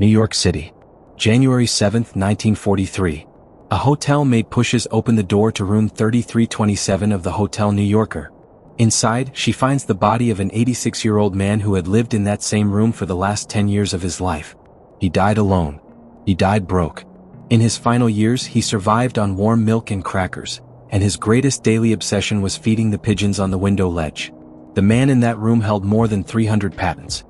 New York City. January 7, 1943. A hotel maid pushes open the door to room 3327 of the Hotel New Yorker. Inside, she finds the body of an 86-year-old man who had lived in that same room for the last 10 years of his life. He died alone. He died broke. In his final years, he survived on warm milk and crackers, and his greatest daily obsession was feeding the pigeons on the window ledge. The man in that room held more than 300 patents.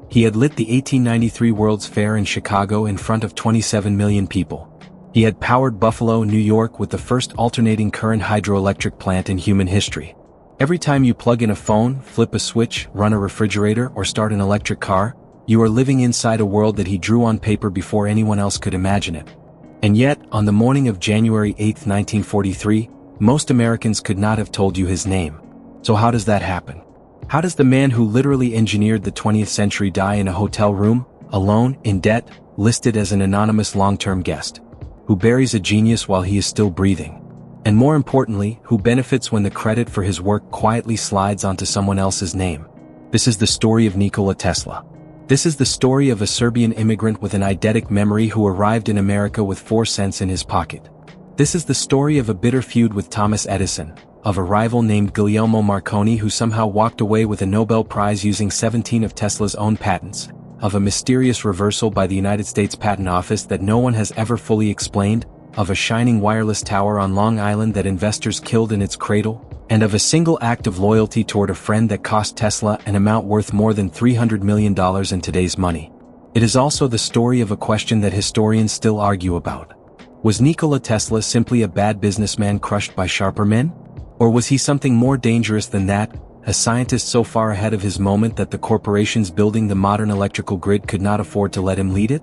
He had lit the 1893 World's Fair in Chicago in front of 27 million people. He had powered Buffalo, New York with the first alternating current hydroelectric plant in human history. Every time you plug in a phone, flip a switch, run a refrigerator, or start an electric car, you are living inside a world that he drew on paper before anyone else could imagine it. And yet, on the morning of January 8, 1943, most Americans could not have told you his name. So how does that happen? How does the man who literally engineered the 20th century die in a hotel room, alone, in debt, listed as an anonymous long-term guest? Who buries a genius while he is still breathing? And more importantly, who benefits when the credit for his work quietly slides onto someone else's name? This is the story of Nikola Tesla. This is the story of a Serbian immigrant with an eidetic memory who arrived in America with 4 cents in his pocket. This is the story of a bitter feud with Thomas Edison, of a rival named Guglielmo Marconi who somehow walked away with a Nobel Prize using 17 of Tesla's own patents, of a mysterious reversal by the United States Patent Office that no one has ever fully explained, of a shining wireless tower on Long Island that investors killed in its cradle, and of a single act of loyalty toward a friend that cost Tesla an amount worth more than $300 million in today's money. It is also the story of a question that historians still argue about. Was Nikola Tesla simply a bad businessman crushed by sharper men? Or was he something more dangerous than that, a scientist so far ahead of his moment that the corporations building the modern electrical grid could not afford to let him lead it?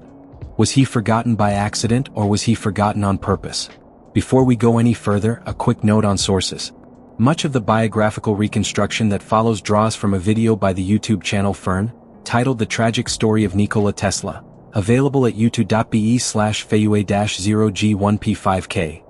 Was he forgotten by accident or was he forgotten on purpose? Before we go any further, a quick note on sources. Much of the biographical reconstruction that follows draws from a video by the YouTube channel Fern, titled The Tragic Story of Nikola Tesla, available at youtube.be/fayue-0G1P5K.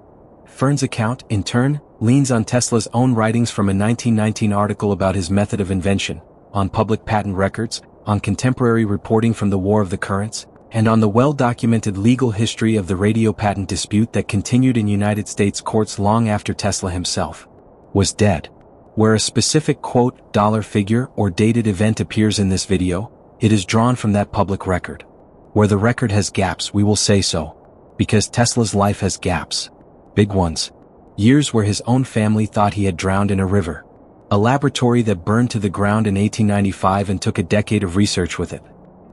Fern's account, in turn, leans on Tesla's own writings from a 1919 article about his method of invention, on public patent records, on contemporary reporting from the War of the Currents, and on the well-documented legal history of the radio patent dispute that continued in United States courts long after Tesla himself was dead. Where a specific quote, dollar figure, or dated event appears in this video, it is drawn from that public record. Where the record has gaps, we will say so. Because Tesla's life has gaps. Big ones. Years where his own family thought he had drowned in a river. A laboratory that burned to the ground in 1895 and took a decade of research with it.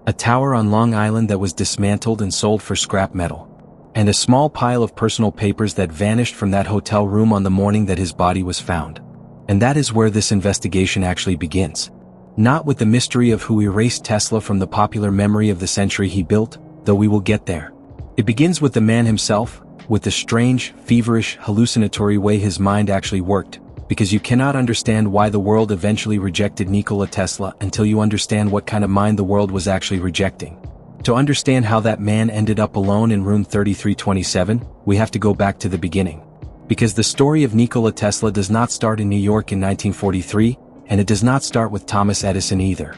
A tower on Long Island that was dismantled and sold for scrap metal. And a small pile of personal papers that vanished from that hotel room on the morning that his body was found. And that is where this investigation actually begins. Not with the mystery of who erased Tesla from the popular memory of the century he built, though we will get there. It begins with the man himself, with the strange, feverish, hallucinatory way his mind actually worked, because you cannot understand why the world eventually rejected Nikola Tesla until you understand what kind of mind the world was actually rejecting. To understand how that man ended up alone in room 3327, we have to go back to the beginning. Because the story of Nikola Tesla does not start in New York in 1943, and it does not start with Thomas Edison either.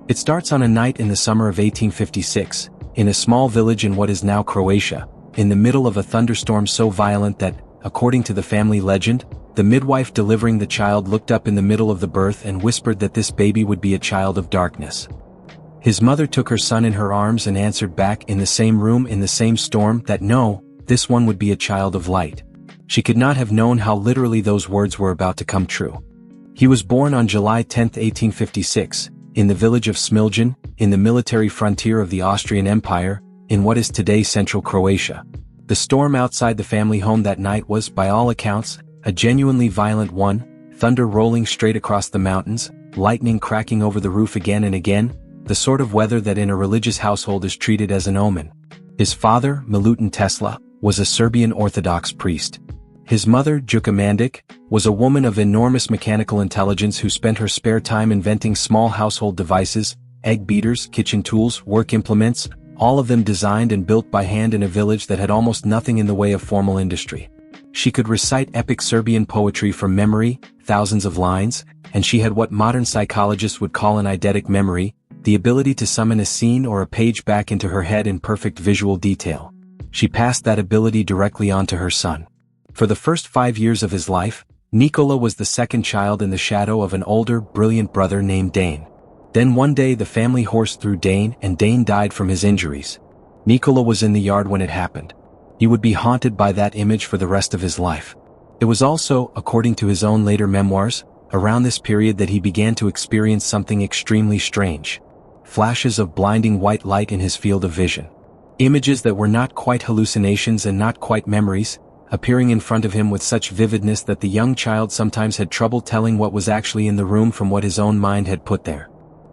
It starts on a night in the summer of 1856, in a small village in what is now Croatia, in the middle of a thunderstorm so violent that, according to the family legend, the midwife delivering the child looked up in the middle of the birth and whispered that this baby would be a child of darkness. His mother took her son in her arms and answered back in the same room in the same storm that no, this one would be a child of light. She could not have known how literally those words were about to come true. He was born on July 10, 1856, in the village of Smiljan, in the military frontier of the Austrian Empire, in what is today central Croatia. The storm outside the family home that night was, by all accounts, a genuinely violent one, thunder rolling straight across the mountains, lightning cracking over the roof again and again, the sort of weather that in a religious household is treated as an omen. His father, Milutin Tesla, was a Serbian Orthodox priest. His mother, Juka Mandic, was a woman of enormous mechanical intelligence who spent her spare time inventing small household devices, egg beaters, kitchen tools, work implements, all of them designed and built by hand in a village that had almost nothing in the way of formal industry. She could recite epic Serbian poetry from memory, thousands of lines, and she had what modern psychologists would call an eidetic memory, the ability to summon a scene or a page back into her head in perfect visual detail. She passed that ability directly on to her son. For the first 5 years of his life, Nikola was the second child in the shadow of an older, brilliant brother named Dane. Then one day the family horse threw Dane and Dane died from his injuries. Nikola was in the yard when it happened. He would be haunted by that image for the rest of his life. It was also, according to his own later memoirs, around this period that he began to experience something extremely strange. Flashes of blinding white light in his field of vision. Images that were not quite hallucinations and not quite memories, appearing in front of him with such vividness that the young child sometimes had trouble telling what was actually in the room from what his own mind had put there.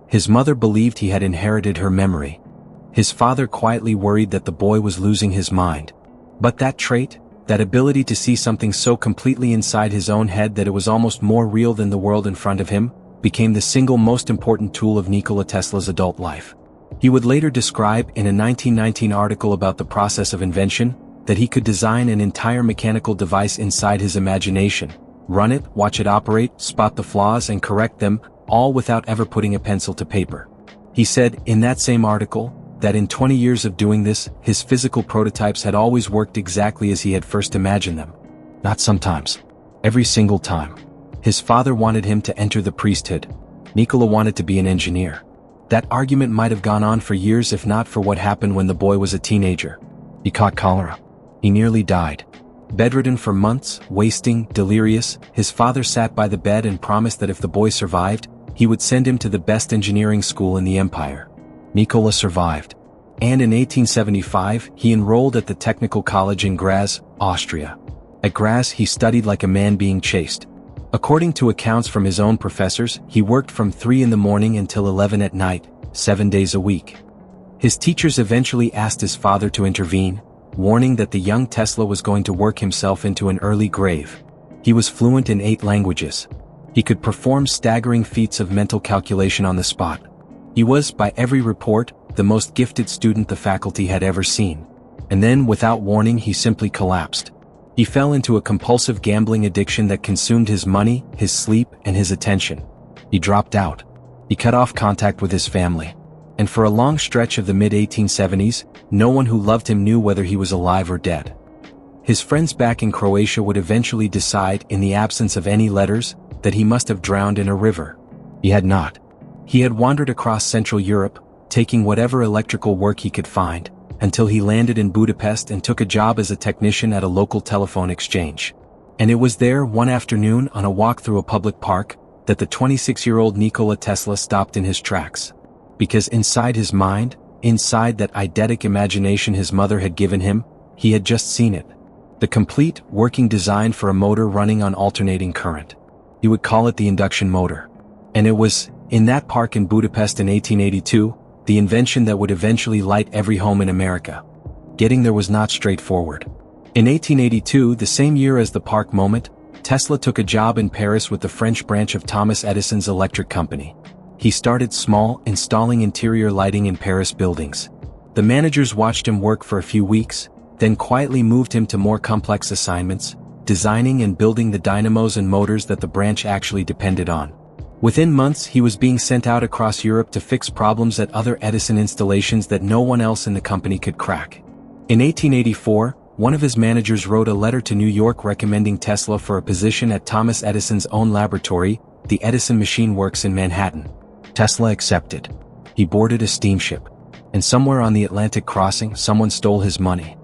His mother believed he had inherited her memory. His father quietly worried that the boy was losing his mind. But that trait, that ability to see something so completely inside his own head that it was almost more real than the world in front of him, became the single most important tool of Nikola Tesla's adult life. He would later describe in a 1919 article about the process of invention, that he could design an entire mechanical device inside his imagination, run it, watch it operate, spot the flaws and correct them, all without ever putting a pencil to paper. He said, in that same article, that in 20 years of doing this, his physical prototypes had always worked exactly as he had first imagined them. Not sometimes. Every single time. His father wanted him to enter the priesthood. Nikola wanted to be an engineer. That argument might have gone on for years if not for what happened when the boy was a teenager. He caught cholera. He nearly died. Bedridden for months, wasting, delirious, his father sat by the bed and promised that if the boy survived, he would send him to the best engineering school in the empire. Nikola survived. And in 1875, he enrolled at the Technical College in Graz, Austria. At Graz, he studied like a man being chased. According to accounts from his own professors, he worked from 3 in the morning until 11 at night, 7 days a week. His teachers eventually asked his father to intervene, warning that the young Tesla was going to work himself into an early grave. He was fluent in 8 languages. He could perform staggering feats of mental calculation on the spot. He was, by every report, the most gifted student the faculty had ever seen. And then, without warning, he simply collapsed. He fell into a compulsive gambling addiction that consumed his money, his sleep, and his attention. He dropped out. He cut off contact with his family. And for a long stretch of the mid-1870s, no one who loved him knew whether he was alive or dead. His friends back in Croatia would eventually decide, in the absence of any letters, that he must have drowned in a river. He had not. He had wandered across Central Europe, taking whatever electrical work he could find, until he landed in Budapest and took a job as a technician at a local telephone exchange. And it was there, one afternoon on a walk through a public park, that the 26-year-old Nikola Tesla stopped in his tracks. Because inside his mind, inside that eidetic imagination his mother had given him, he had just seen it. The complete, working design for a motor running on alternating current. He would call it the induction motor. And it was, in that park in Budapest in 1882, the invention that would eventually light every home in America. Getting there was not straightforward. In 1882, the same year as the park moment, Tesla took a job in Paris with the French branch of Thomas Edison's electric company. He started small, installing interior lighting in Paris buildings. The managers watched him work for a few weeks, then quietly moved him to more complex assignments, designing and building the dynamos and motors that the branch actually depended on. Within months, he was being sent out across Europe to fix problems at other Edison installations that no one else in the company could crack. In 1884, one of his managers wrote a letter to New York recommending Tesla for a position at Thomas Edison's own laboratory, the Edison Machine Works in Manhattan. Tesla accepted. He boarded a steamship. And somewhere on the Atlantic crossing, someone stole his money.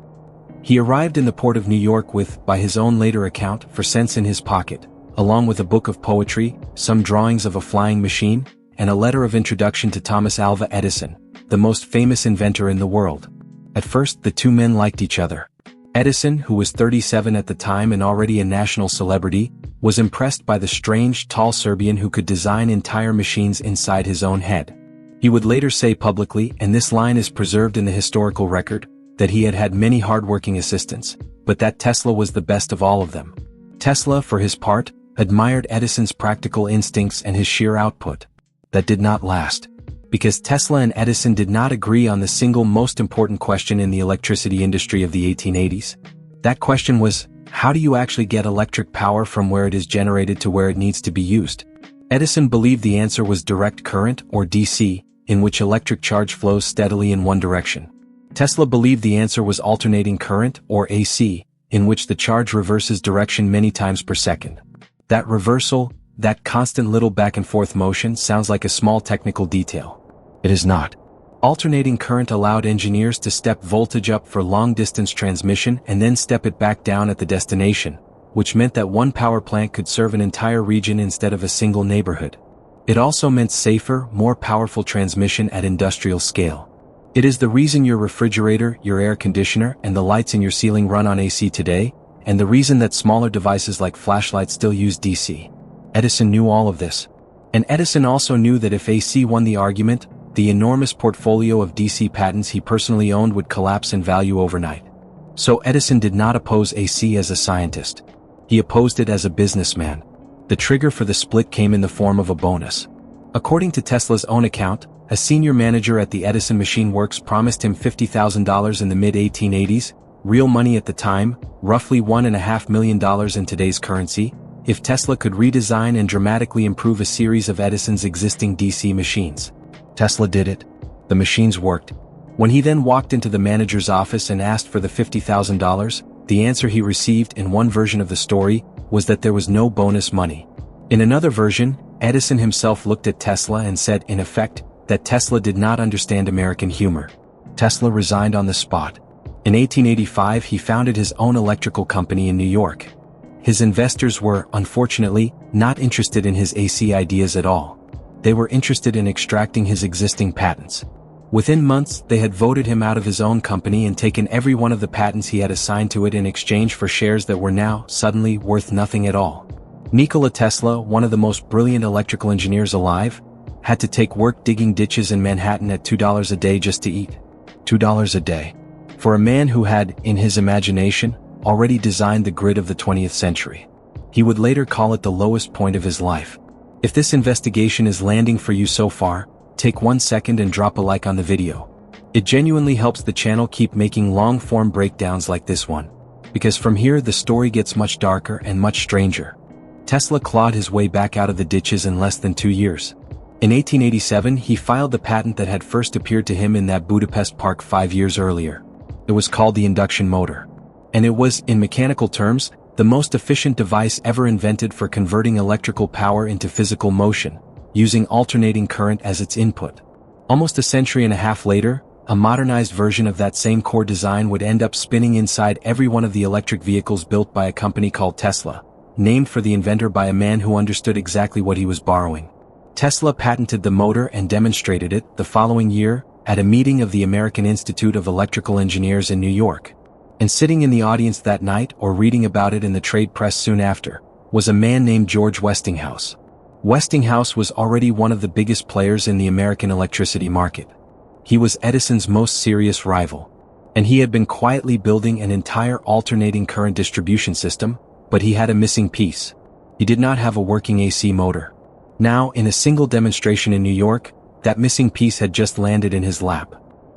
He arrived in the port of New York with, by his own later account, 4 cents in his pocket, along with a book of poetry, some drawings of a flying machine, and a letter of introduction to Thomas Alva Edison, the most famous inventor in the world. At first, the two men liked each other. Edison, who was 37 at the time and already a national celebrity, was impressed by the strange, tall Serbian who could design entire machines inside his own head. He would later say publicly, and this line is preserved in the historical record, that he had had many hardworking assistants, but that Tesla was the best of all of them. Tesla, for his part, admired Edison's practical instincts and his sheer output. That did not last. Because Tesla and Edison did not agree on the single most important question in the electricity industry of the 1880s. That question was, how do you actually get electric power from where it is generated to where it needs to be used? Edison believed the answer was direct current, or DC, in which electric charge flows steadily in one direction. Tesla believed the answer was alternating current, or AC, in which the charge reverses direction many times per second. That reversal, that constant little back and forth motion, sounds like a small technical detail. It is not. Alternating current allowed engineers to step voltage up for long-distance transmission and then step it back down at the destination, which meant that one power plant could serve an entire region instead of a single neighborhood. It also meant safer, more powerful transmission at industrial scale. It is the reason your refrigerator, your air conditioner, and the lights in your ceiling run on AC today, and the reason that smaller devices like flashlights still use DC. Edison knew all of this. And Edison also knew that if AC won the argument, the enormous portfolio of DC patents he personally owned would collapse in value overnight. So Edison did not oppose AC as a scientist. He opposed it as a businessman. The trigger for the split came in the form of a bonus. According to Tesla's own account, a senior manager at the Edison Machine Works promised him $50,000 in the mid-1880s, real money at the time, roughly $1.5 million in today's currency, if Tesla could redesign and dramatically improve a series of Edison's existing DC machines. Tesla did it. The machines worked. When he then walked into the manager's office and asked for the $50,000, the answer he received in one version of the story was that there was no bonus money. In another version, Edison himself looked at Tesla and said, in effect, that Tesla did not understand American humor. Tesla resigned on the spot. In 1885, he founded his own electrical company in New York. His investors were, unfortunately, not interested in his AC ideas at all. They were interested in extracting his existing patents. Within months, they had voted him out of his own company and taken every one of the patents he had assigned to it in exchange for shares that were now, suddenly, worth nothing at all. Nikola Tesla, one of the most brilliant electrical engineers alive, had to take work digging ditches in Manhattan at $2 a day just to eat. $2 a day. For a man who had, in his imagination, already designed the grid of the 20th century. He would later call it the lowest point of his life. If this investigation is landing for you so far, take 1 second and drop a like on the video. It genuinely helps the channel keep making long-form breakdowns like this one. Because from here the story gets much darker and much stranger. Tesla clawed his way back out of the ditches in less than 2 years. In 1887, he filed the patent that had first appeared to him in that Budapest park 5 years earlier. It was called the induction motor. And it was, in mechanical terms, the most efficient device ever invented for converting electrical power into physical motion, using alternating current as its input. Almost a century and a half later, a modernized version of that same core design would end up spinning inside every one of the electric vehicles built by a company called Tesla, named for the inventor by a man who understood exactly what he was borrowing. Tesla patented the motor and demonstrated it the following year at a meeting of the American Institute of Electrical Engineers in New York. And sitting in the audience that night, or reading about it in the trade press soon after, was a man named George Westinghouse. Westinghouse was already one of the biggest players in the American electricity market. He was Edison's most serious rival. And he had been quietly building an entire alternating current distribution system, but he had a missing piece. He did not have a working AC motor. Now, in a single demonstration in New York, that missing piece had just landed in his lap.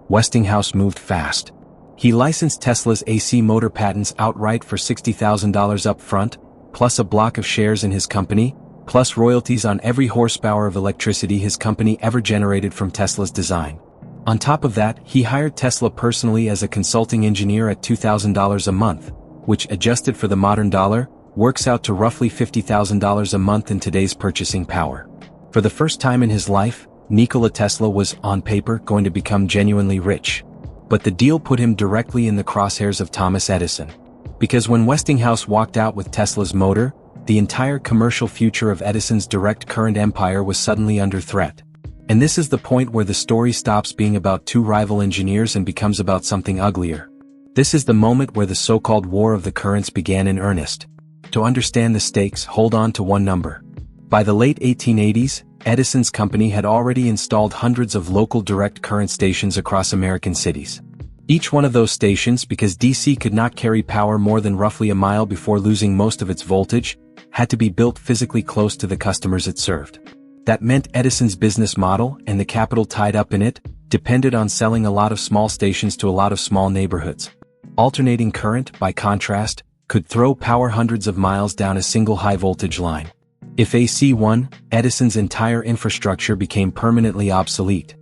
Westinghouse moved fast. He licensed Tesla's AC motor patents outright for $60,000 up front, plus a block of shares in his company, plus royalties on every horsepower of electricity his company ever generated from Tesla's design. On top of that, he hired Tesla personally as a consulting engineer at $2,000 a month, which, adjusted for the modern dollar, works out to roughly $50,000 a month in today's purchasing power. For the first time in his life, Nikola Tesla was, on paper, going to become genuinely rich. But the deal put him directly in the crosshairs of Thomas Edison. Because when Westinghouse walked out with Tesla's motor, the entire commercial future of Edison's direct current empire was suddenly under threat. And this is the point where the story stops being about two rival engineers and becomes about something uglier. This is the moment where the so-called War of the Currents began in earnest. To understand the stakes, hold on to one number. By the late 1880s, Edison's company had already installed hundreds of local direct current stations across American cities. Each one of those stations, because DC could not carry power more than roughly a mile before losing most of its voltage, had to be built physically close to the customers it served. That meant Edison's business model, and the capital tied up in it, depended on selling a lot of small stations to a lot of small neighborhoods. Alternating current, by contrast, could throw power hundreds of miles down a single high-voltage line. If AC won, Edison's entire infrastructure became permanently obsolete.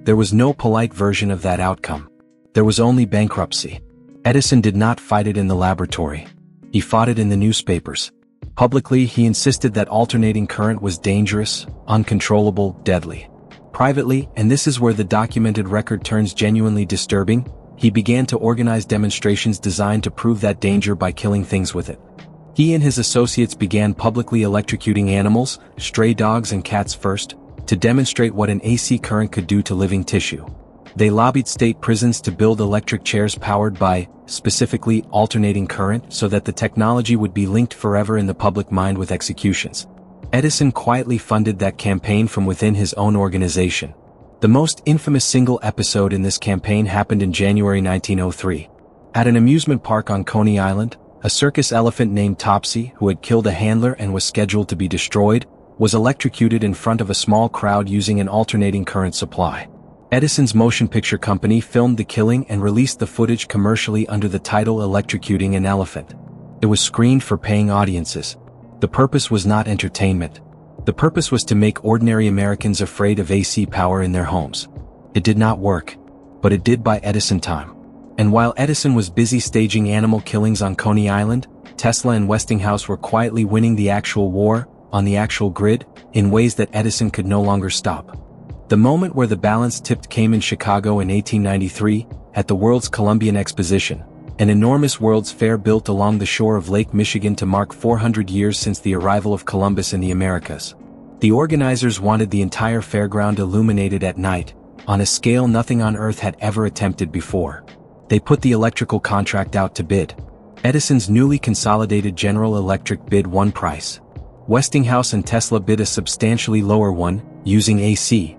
There was no polite version of that outcome. There was only bankruptcy. Edison did not fight it in the laboratory. He fought it in the newspapers. Publicly, he insisted that alternating current was dangerous, uncontrollable, deadly. Privately, and this is where the documented record turns genuinely disturbing, he began to organize demonstrations designed to prove that danger by killing things with it. He and his associates began publicly electrocuting animals, stray dogs and cats first, to demonstrate what an AC current could do to living tissue. They lobbied state prisons to build electric chairs powered by, specifically, alternating current so that the technology would be linked forever in the public mind with executions. Edison quietly funded that campaign from within his own organization. The most infamous single episode in this campaign happened in January 1903. At an amusement park on Coney Island, a circus elephant named Topsy, who had killed a handler and was scheduled to be destroyed, was electrocuted in front of a small crowd using an alternating current supply. Edison's motion picture company filmed the killing and released the footage commercially under the title Electrocuting an Elephant. It was screened for paying audiences. The purpose was not entertainment. The purpose was to make ordinary Americans afraid of AC power in their homes. It did not work, but it did by Edison time. And while Edison was busy staging animal killings on Coney Island, Tesla and Westinghouse were quietly winning the actual war, on the actual grid, in ways that Edison could no longer stop. The moment where the balance tipped came in Chicago in 1893, at the World's Columbian Exposition, an enormous World's Fair built along the shore of Lake Michigan to mark 400 years since the arrival of Columbus in the Americas. The organizers wanted the entire fairground illuminated at night, on a scale nothing on Earth had ever attempted before. They put the electrical contract out to bid. Edison's newly consolidated General Electric bid one price. Westinghouse and Tesla bid a substantially lower one, using AC.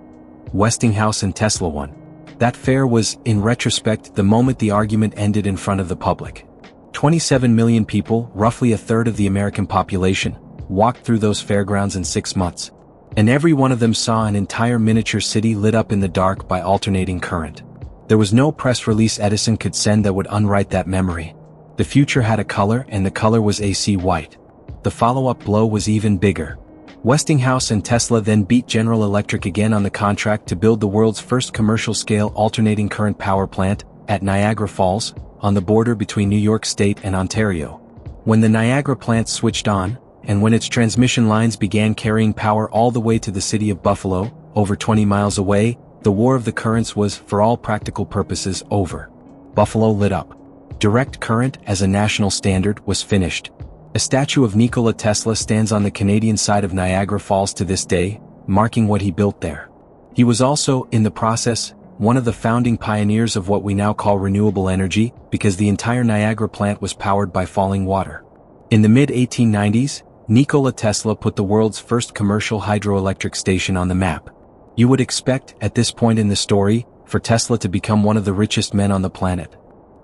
Westinghouse and Tesla won. That fair was, in retrospect, the moment the argument ended in front of the public. 27 million people, roughly a third of the American population, walked through those fairgrounds in 6 months. And every one of them saw an entire miniature city lit up in the dark by alternating current. There was no press release Edison could send that would unwrite that memory. The future had a color, and the color was AC white. The follow-up blow was even bigger. Westinghouse and Tesla then beat General Electric again on the contract to build the world's first commercial-scale alternating current power plant, at Niagara Falls, on the border between New York State and Ontario. When the Niagara plant switched on, and when its transmission lines began carrying power all the way to the city of Buffalo, over 20 miles away, the War of the Currents was, for all practical purposes, over. Buffalo lit up. Direct current, as a national standard, was finished. A statue of Nikola Tesla stands on the Canadian side of Niagara Falls to this day, marking what he built there. He was also, in the process, one of the founding pioneers of what we now call renewable energy, because the entire Niagara plant was powered by falling water. In the mid-1890s, Nikola Tesla put the world's first commercial hydroelectric station on the map. You would expect, at this point in the story, for Tesla to become one of the richest men on the planet.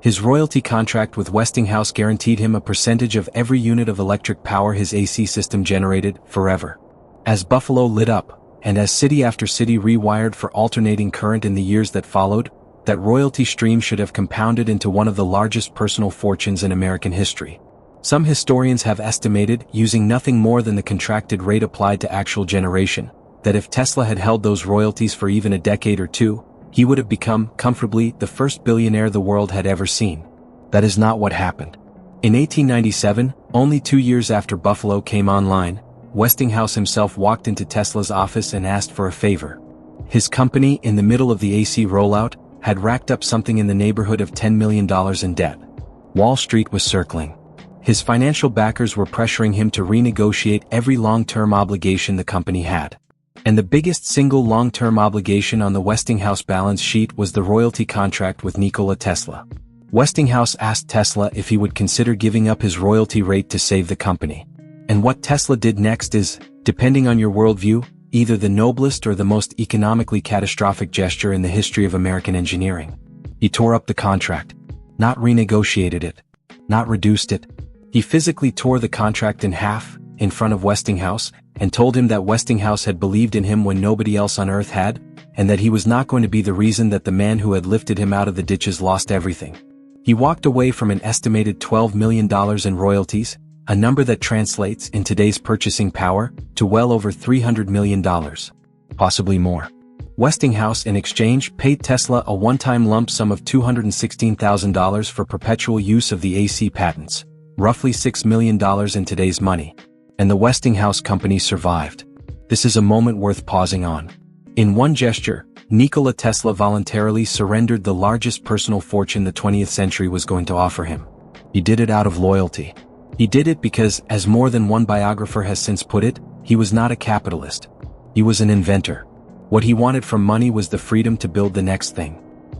His royalty contract with Westinghouse guaranteed him a percentage of every unit of electric power his AC system generated, forever. As Buffalo lit up, and as city after city rewired for alternating current in the years that followed, that royalty stream should have compounded into one of the largest personal fortunes in American history. Some historians have estimated, using nothing more than the contracted rate applied to actual generation, that if Tesla had held those royalties for even a decade or two, he would have become, comfortably, the first billionaire the world had ever seen. That is not what happened. In 1897, only 2 years after Buffalo came online, Westinghouse himself walked into Tesla's office and asked for a favor. His company, in the middle of the AC rollout, had racked up something in the neighborhood of $10 million in debt. Wall Street was circling. His financial backers were pressuring him to renegotiate every long-term obligation the company had. And the biggest single long-term obligation on the Westinghouse balance sheet was the royalty contract with Nikola Tesla. Westinghouse asked Tesla if he would consider giving up his royalty rate to save the company. And what Tesla did next is, depending on your worldview, either the noblest or the most economically catastrophic gesture in the history of American engineering. He tore up the contract. Not renegotiated it. Not reduced it. He physically tore the contract in half, in front of Westinghouse, and told him that Westinghouse had believed in him when nobody else on earth had, and that he was not going to be the reason that the man who had lifted him out of the ditches lost everything. He walked away from an estimated $12 million in royalties, a number that translates, in today's purchasing power, to well over $300 million. Possibly more. Westinghouse in exchange paid Tesla a one-time lump sum of $216,000 for perpetual use of the AC patents, roughly $6 million in today's money. And the Westinghouse company survived. This is a moment worth pausing on. In one gesture, Nikola Tesla voluntarily surrendered the largest personal fortune the 20th century was going to offer him. He did it out of loyalty. He did it because, as more than one biographer has since put it, he was not a capitalist. He was an inventor. What he wanted from money was the freedom to build the next thing.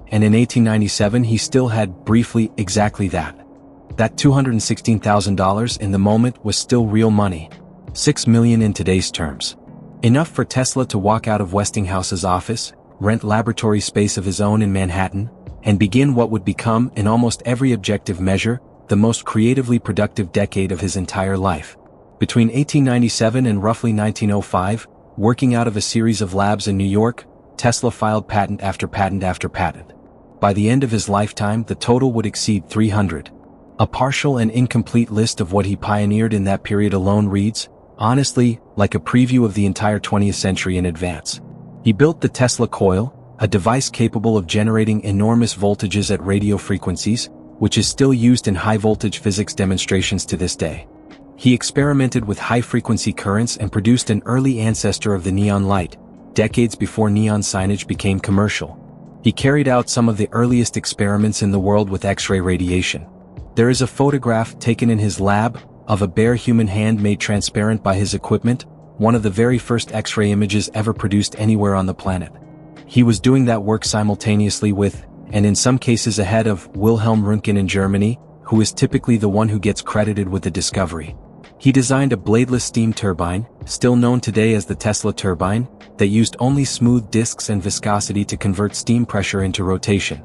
And in 1897 he still had, briefly, exactly that. That $216,000 in the moment was still real money. $6 million in today's terms. Enough for Tesla to walk out of Westinghouse's office, rent laboratory space of his own in Manhattan, and begin what would become, in almost every objective measure, the most creatively productive decade of his entire life. Between 1897 and roughly 1905, working out of a series of labs in New York, Tesla filed patent after patent after patent. By the end of his lifetime, the total would exceed 300. A partial and incomplete list of what he pioneered in that period alone reads, honestly, like a preview of the entire 20th century in advance. He built the Tesla coil, a device capable of generating enormous voltages at radio frequencies, which is still used in high-voltage physics demonstrations to this day. He experimented with high-frequency currents and produced an early ancestor of the neon light, decades before neon signage became commercial. He carried out some of the earliest experiments in the world with X-ray radiation. There is a photograph taken in his lab of a bare human hand made transparent by his equipment, one of the very first X-ray images ever produced anywhere on the planet. He was doing that work simultaneously with, and in some cases ahead of, Wilhelm Röntgen in Germany, who is typically the one who gets credited with the discovery. He designed a bladeless steam turbine, still known today as the Tesla turbine, that used only smooth disks and viscosity to convert steam pressure into rotation.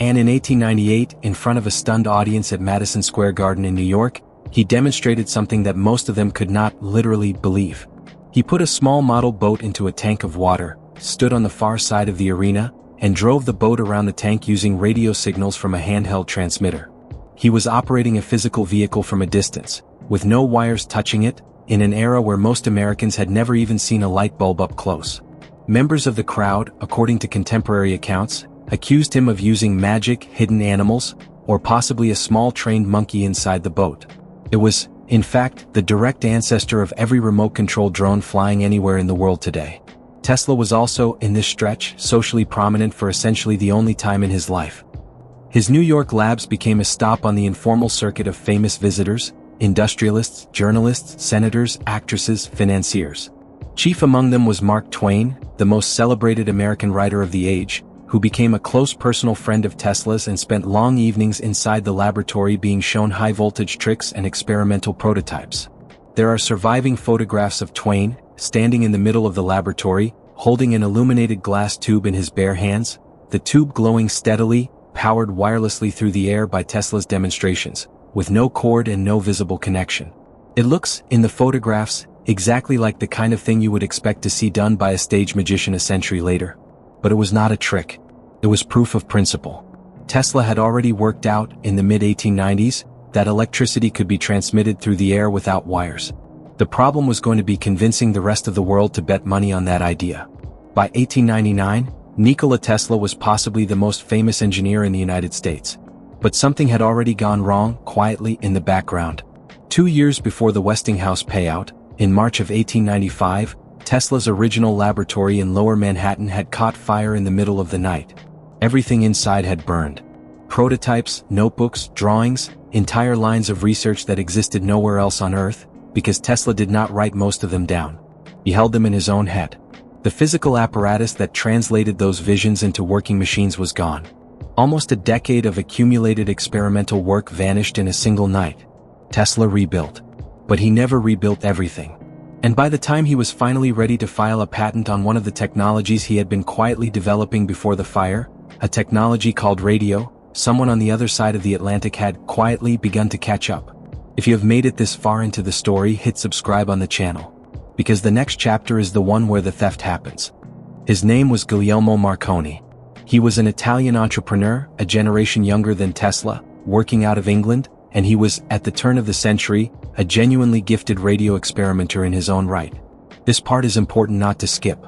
And in 1898, in front of a stunned audience at Madison Square Garden in New York, he demonstrated something that most of them could not literally believe. He put a small model boat into a tank of water, stood on the far side of the arena, and drove the boat around the tank using radio signals from a handheld transmitter. He was operating a physical vehicle from a distance, with no wires touching it, in an era where most Americans had never even seen a light bulb up close. Members of the crowd, according to contemporary accounts, accused him of using magic, hidden animals, or possibly a small trained monkey inside the boat. It was, in fact, the direct ancestor of every remote-controlled drone flying anywhere in the world today. Tesla was also, in this stretch, socially prominent for essentially the only time in his life. His New York labs became a stop on the informal circuit of famous visitors, industrialists, journalists, senators, actresses, financiers. Chief among them was Mark Twain, the most celebrated American writer of the age, who became a close personal friend of Tesla's and spent long evenings inside the laboratory being shown high-voltage tricks and experimental prototypes. There are surviving photographs of Twain, standing in the middle of the laboratory, holding an illuminated glass tube in his bare hands, the tube glowing steadily, powered wirelessly through the air by Tesla's demonstrations, with no cord and no visible connection. It looks, in the photographs, exactly like the kind of thing you would expect to see done by a stage magician a century later. But it was not a trick. It was proof of principle. Tesla had already worked out, in the mid-1890s, that electricity could be transmitted through the air without wires. The problem was going to be convincing the rest of the world to bet money on that idea. By 1899, Nikola Tesla was possibly the most famous engineer in the United States. But something had already gone wrong, quietly, in the background. 2 years before the Westinghouse payout, in March of 1895, Tesla's original laboratory in Lower Manhattan had caught fire in the middle of the night. Everything inside had burned. Prototypes, notebooks, drawings, entire lines of research that existed nowhere else on Earth, because Tesla did not write most of them down. He held them in his own head. The physical apparatus that translated those visions into working machines was gone. Almost a decade of accumulated experimental work vanished in a single night. Tesla rebuilt. But he never rebuilt everything. And by the time he was finally ready to file a patent on one of the technologies he had been quietly developing before the fire, a technology called radio, someone on the other side of the Atlantic had quietly begun to catch up. If you have made it this far into the story, hit subscribe on the channel. Because the next chapter is the one where the theft happens. His name was Guglielmo Marconi. He was an Italian entrepreneur, a generation younger than Tesla, working out of England, and he was, at the turn of the century, a genuinely gifted radio experimenter in his own right. This part is important not to skip.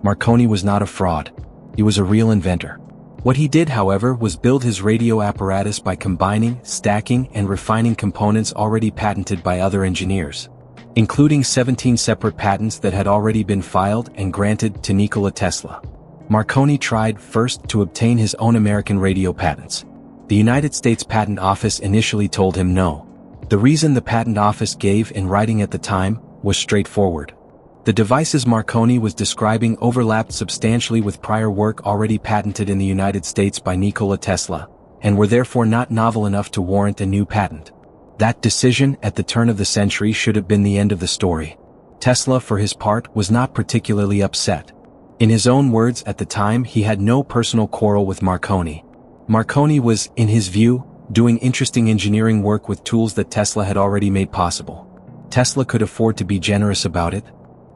Marconi was not a fraud. He was a real inventor. What he did, however, was build his radio apparatus by combining, stacking, and refining components already patented by other engineers, including 17 separate patents that had already been filed and granted to Nikola Tesla. Marconi tried first to obtain his own American radio patents. The United States Patent Office initially told him no. The reason the Patent Office gave in writing at the time was straightforward. The devices Marconi was describing overlapped substantially with prior work already patented in the United States by Nikola Tesla, and were therefore not novel enough to warrant a new patent. That decision at the turn of the century should have been the end of the story. Tesla, for his part, was not particularly upset. In his own words at the time, he had no personal quarrel with Marconi. Marconi was, in his view, doing interesting engineering work with tools that Tesla had already made possible. Tesla could afford to be generous about it.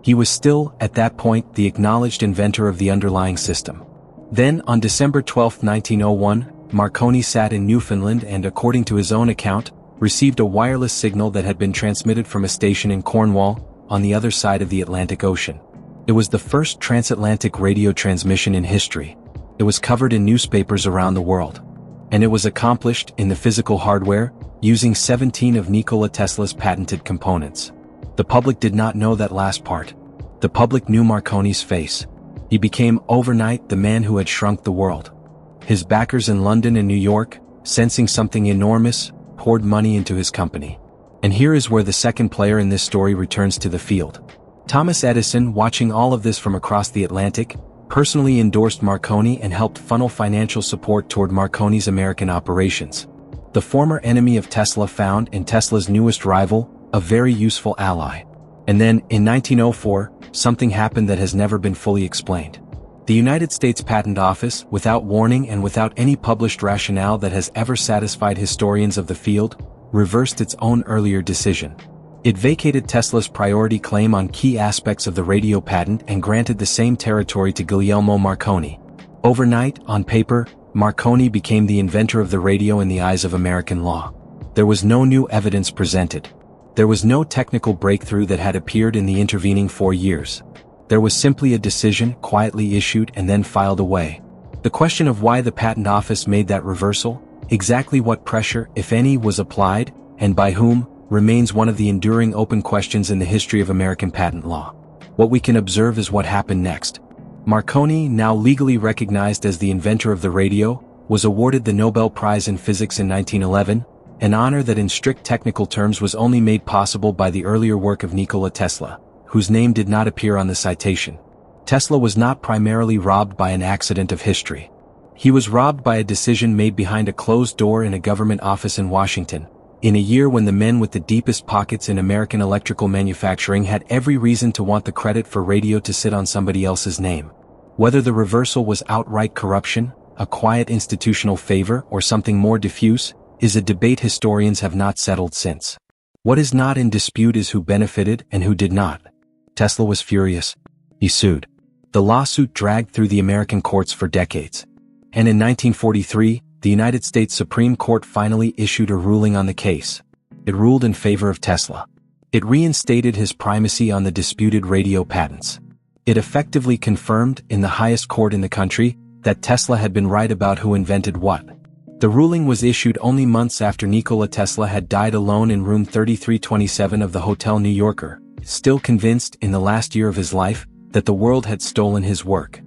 He was still, at that point, the acknowledged inventor of the underlying system. Then, on December 12, 1901, Marconi sat in Newfoundland and, according to his own account, received a wireless signal that had been transmitted from a station in Cornwall, on the other side of the Atlantic Ocean. It was the first transatlantic radio transmission in history. It was covered in newspapers around the world. And it was accomplished in the physical hardware, using 17 of Nikola Tesla's patented components. The public did not know that last part. The public knew Marconi's face. He became overnight the man who had shrunk the world. His backers in London and New York, sensing something enormous, poured money into his company. And here is where the second player in this story returns to the field. Thomas Edison, watching all of this from across the Atlantic, personally endorsed Marconi and helped funnel financial support toward Marconi's American operations. The former enemy of Tesla found in Tesla's newest rival a very useful ally. And then, in 1904, something happened that has never been fully explained. The United States Patent Office, without warning and without any published rationale that has ever satisfied historians of the field, reversed its own earlier decision. It vacated Tesla's priority claim on key aspects of the radio patent and granted the same territory to Guglielmo Marconi. Overnight, on paper, Marconi became the inventor of the radio in the eyes of American law. There was no new evidence presented. There was no technical breakthrough that had appeared in the intervening 4 years. There was simply a decision quietly issued and then filed away. The question of why the Patent Office made that reversal, exactly what pressure, if any, was applied, and by whom, remains one of the enduring open questions in the history of American patent law. What we can observe is what happened next. Marconi, now legally recognized as the inventor of the radio, was awarded the Nobel Prize in Physics in 1911, an honor that in strict technical terms was only made possible by the earlier work of Nikola Tesla, whose name did not appear on the citation. Tesla was not primarily robbed by an accident of history. He was robbed by a decision made behind a closed door in a government office in Washington, in a year when the men with the deepest pockets in American electrical manufacturing had every reason to want the credit for radio to sit on somebody else's name. Whether the reversal was outright corruption, a quiet institutional favor, or something more diffuse, is a debate historians have not settled since. What is not in dispute is who benefited and who did not. Tesla was furious. He sued. The lawsuit dragged through the American courts for decades. And in 1943, the United States Supreme Court finally issued a ruling on the case. It ruled in favor of Tesla. It reinstated his primacy on the disputed radio patents. It effectively confirmed, in the highest court in the country, that Tesla had been right about who invented what. The ruling was issued only months after Nikola Tesla had died alone in room 3327 of the Hotel New Yorker, still convinced, in the last year of his life, that the world had stolen his work.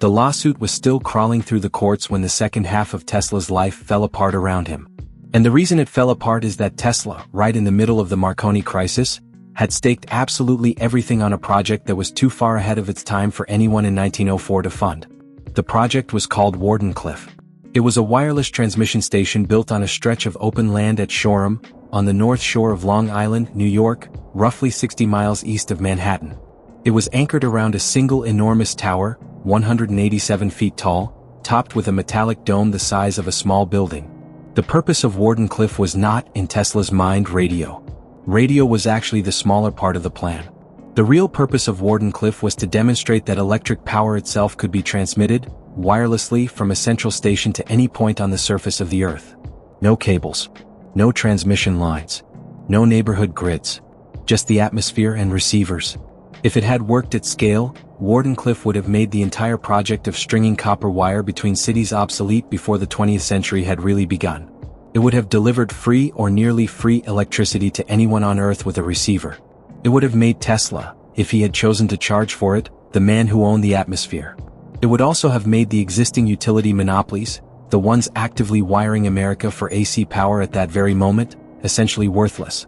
The lawsuit was still crawling through the courts when the second half of Tesla's life fell apart around him. And the reason it fell apart is that Tesla, right in the middle of the Marconi crisis, had staked absolutely everything on a project that was too far ahead of its time for anyone in 1904 to fund. The project was called Wardenclyffe. It was a wireless transmission station built on a stretch of open land at Shoreham, on the north shore of Long Island, New York, roughly 60 miles east of Manhattan. It was anchored around a single enormous tower, 187 feet tall, topped with a metallic dome the size of a small building. The purpose of Wardenclyffe was not, in Tesla's mind, radio. Radio was actually the smaller part of the plan. The real purpose of Wardenclyffe was to demonstrate that electric power itself could be transmitted, wirelessly, from a central station to any point on the surface of the Earth. No cables. No transmission lines. No neighborhood grids. Just the atmosphere and receivers. If it had worked at scale, Wardenclyffe would have made the entire project of stringing copper wire between cities obsolete before the 20th century had really begun. It would have delivered free or nearly free electricity to anyone on Earth with a receiver. It would have made Tesla, if he had chosen to charge for it, the man who owned the atmosphere. It would also have made the existing utility monopolies, the ones actively wiring America for AC power at that very moment, essentially worthless.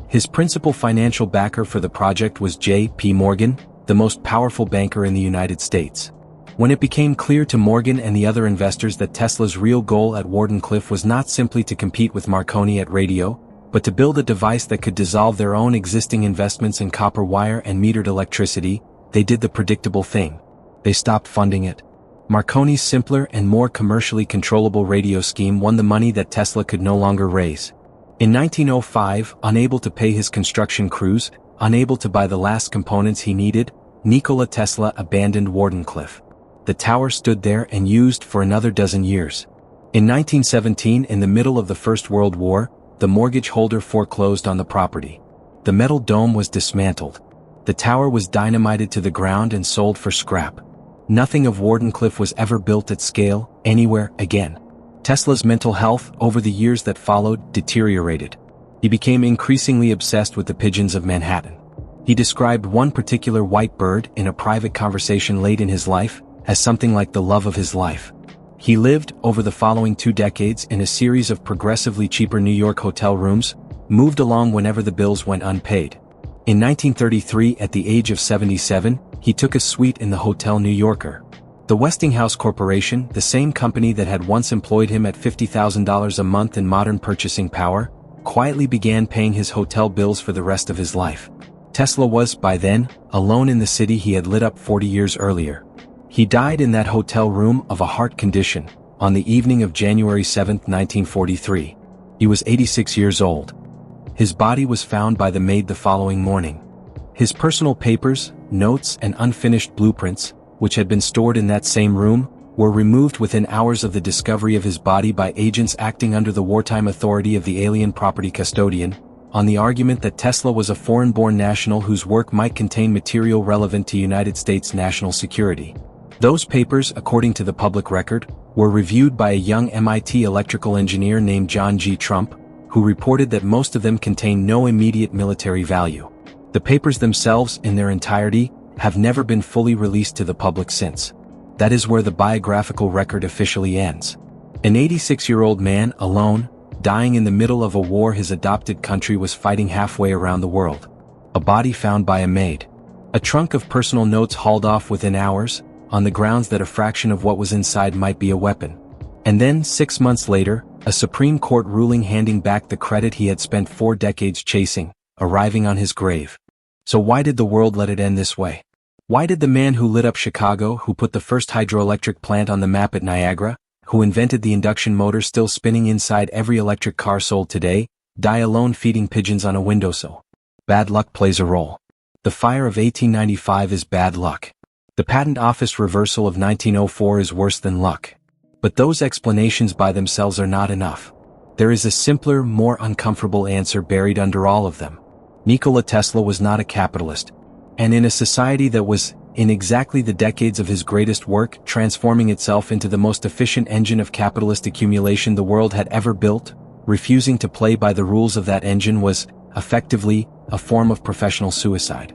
His principal financial backer for the project was J.P. Morgan, the most powerful banker in the United States. When it became clear to Morgan and the other investors that Tesla's real goal at Wardenclyffe was not simply to compete with Marconi at radio, but to build a device that could dissolve their own existing investments in copper wire and metered electricity, they did the predictable thing. They stopped funding it. Marconi's simpler and more commercially controllable radio scheme won the money that Tesla could no longer raise. In 1905, unable to pay his construction crews, unable to buy the last components he needed, Nikola Tesla abandoned Wardenclyffe. The tower stood there and used for another dozen years. In 1917, in the middle of the First World War, the mortgage holder foreclosed on the property. The metal dome was dismantled. The tower was dynamited to the ground and sold for scrap. Nothing of Wardenclyffe was ever built at scale, anywhere, again. Tesla's mental health, over the years that followed, deteriorated. He became increasingly obsessed with the pigeons of Manhattan. He described one particular white bird in a private conversation late in his life as something like the love of his life. He lived, over the following 2 decades, in a series of progressively cheaper New York hotel rooms, moved along whenever the bills went unpaid. In 1933, at the age of 77, he took a suite in the Hotel New Yorker. The Westinghouse Corporation, the same company that had once employed him at $50,000 a month in modern purchasing power, quietly began paying his hotel bills for the rest of his life. Tesla was, by then, alone in the city he had lit up 40 years earlier. He died in that hotel room of a heart condition, on the evening of January 7, 1943. He was 86 years old. His body was found by the maid the following morning. His personal papers, notes, and unfinished blueprints, which had been stored in that same room, were removed within hours of the discovery of his body by agents acting under the wartime authority of the alien property custodian, on the argument that Tesla was a foreign-born national whose work might contain material relevant to United States national security. Those papers, according to the public record, were reviewed by a young MIT electrical engineer named John G. Trump, who reported that most of them contained no immediate military value. The papers themselves, in their entirety, have never been fully released to the public since. That is where the biographical record officially ends. An 86-year-old man, alone, dying in the middle of a war his adopted country was fighting halfway around the world. A body found by a maid. A trunk of personal notes hauled off within hours, on the grounds that a fraction of what was inside might be a weapon. And then, 6 months later, a Supreme Court ruling handing back the credit he had spent 4 decades chasing, arriving on his grave. So why did the world let it end this way? Why did the man who lit up Chicago, who put the first hydroelectric plant on the map at Niagara, who invented the induction motor still spinning inside every electric car sold today, die alone feeding pigeons on a windowsill? Bad luck plays a role. The fire of 1895 is bad luck. The Patent Office reversal of 1904 is worse than luck. But those explanations by themselves are not enough. There is a simpler, more uncomfortable answer buried under all of them. Nikola Tesla was not a capitalist. And in a society that was, in exactly the decades of his greatest work, transforming itself into the most efficient engine of capitalist accumulation the world had ever built, refusing to play by the rules of that engine was, effectively, a form of professional suicide.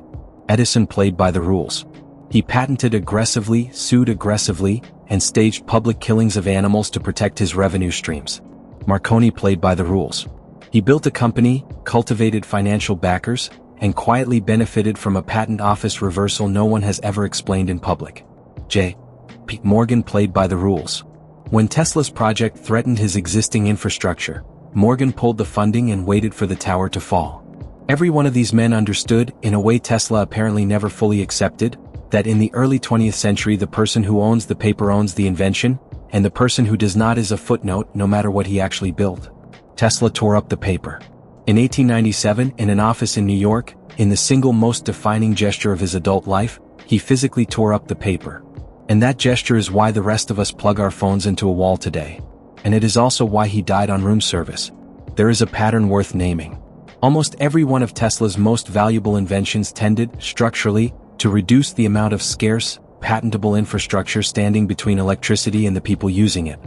Edison played by the rules. He patented aggressively, sued aggressively, and staged public killings of animals to protect his revenue streams. Marconi played by the rules. He built a company, cultivated financial backers, and quietly benefited from a patent office reversal no one has ever explained in public. J.P. Morgan played by the rules. When Tesla's project threatened his existing infrastructure, Morgan pulled the funding and waited for the tower to fall. Every one of these men understood, in a way Tesla apparently never fully accepted, that in the early 20th century the person who owns the paper owns the invention, and the person who does not is a footnote no matter what he actually built. Tesla tore up the paper. In 1897, in an office in New York, in the single most defining gesture of his adult life, he physically tore up the paper. And that gesture is why the rest of us plug our phones into a wall today. And it is also why he died on room service. There is a pattern worth naming. Almost every one of Tesla's most valuable inventions tended, structurally, to reduce the amount of scarce, patentable infrastructure standing between electricity and the people using it.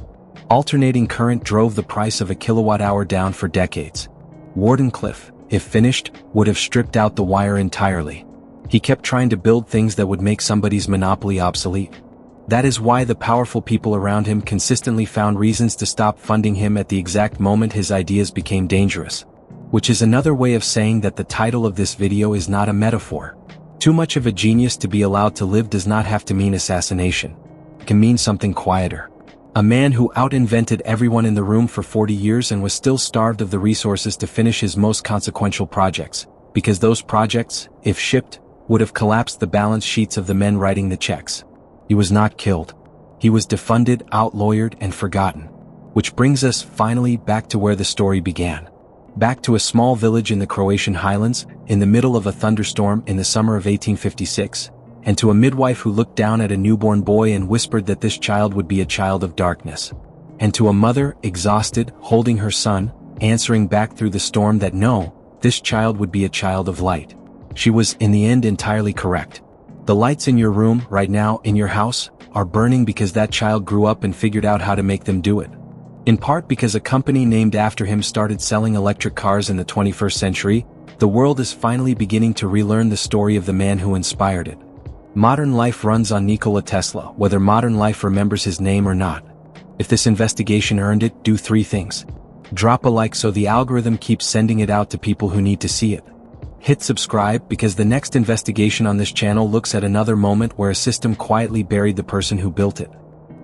Alternating current drove the price of a kilowatt-hour down for decades. Wardenclyffe, if finished, would have stripped out the wire entirely. He kept trying to build things that would make somebody's monopoly obsolete. That is why the powerful people around him consistently found reasons to stop funding him at the exact moment his ideas became dangerous. Which is another way of saying that the title of this video is not a metaphor. Too much of a genius to be allowed to live does not have to mean assassination. It can mean something quieter. A man who out-invented everyone in the room for 40 years and was still starved of the resources to finish his most consequential projects, because those projects, if shipped, would have collapsed the balance sheets of the men writing the checks. He was not killed. He was defunded, outlawyered, and forgotten. Which brings us, finally, back to where the story began. Back to a small village in the Croatian highlands, in the middle of a thunderstorm in the summer of 1856, and to a midwife who looked down at a newborn boy and whispered that this child would be a child of darkness. And to a mother, exhausted, holding her son, answering back through the storm that no, this child would be a child of light. She was, in the end, entirely correct. The lights in your room, right now, in your house, are burning because that child grew up and figured out how to make them do it. In part because a company named after him started selling electric cars in the 21st century, the world is finally beginning to relearn the story of the man who inspired it. Modern life runs on Nikola Tesla, whether modern life remembers his name or not. If this investigation earned it, do 3 things. Drop a like so the algorithm keeps sending it out to people who need to see it. Hit subscribe because the next investigation on this channel looks at another moment where a system quietly buried the person who built it.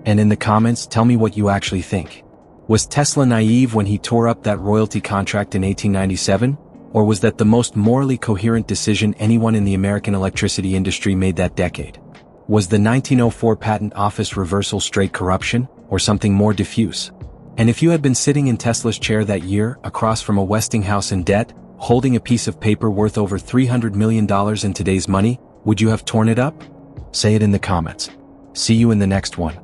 And in the comments, tell me what you actually think. Was Tesla naive when he tore up that royalty contract in 1897? Or was that the most morally coherent decision anyone in the American electricity industry made that decade? Was the 1904 Patent Office reversal straight corruption, or something more diffuse? And if you had been sitting in Tesla's chair that year, across from a Westinghouse in debt, holding a piece of paper worth over $300 million in today's money, would you have torn it up? Say it in the comments. See you in the next one.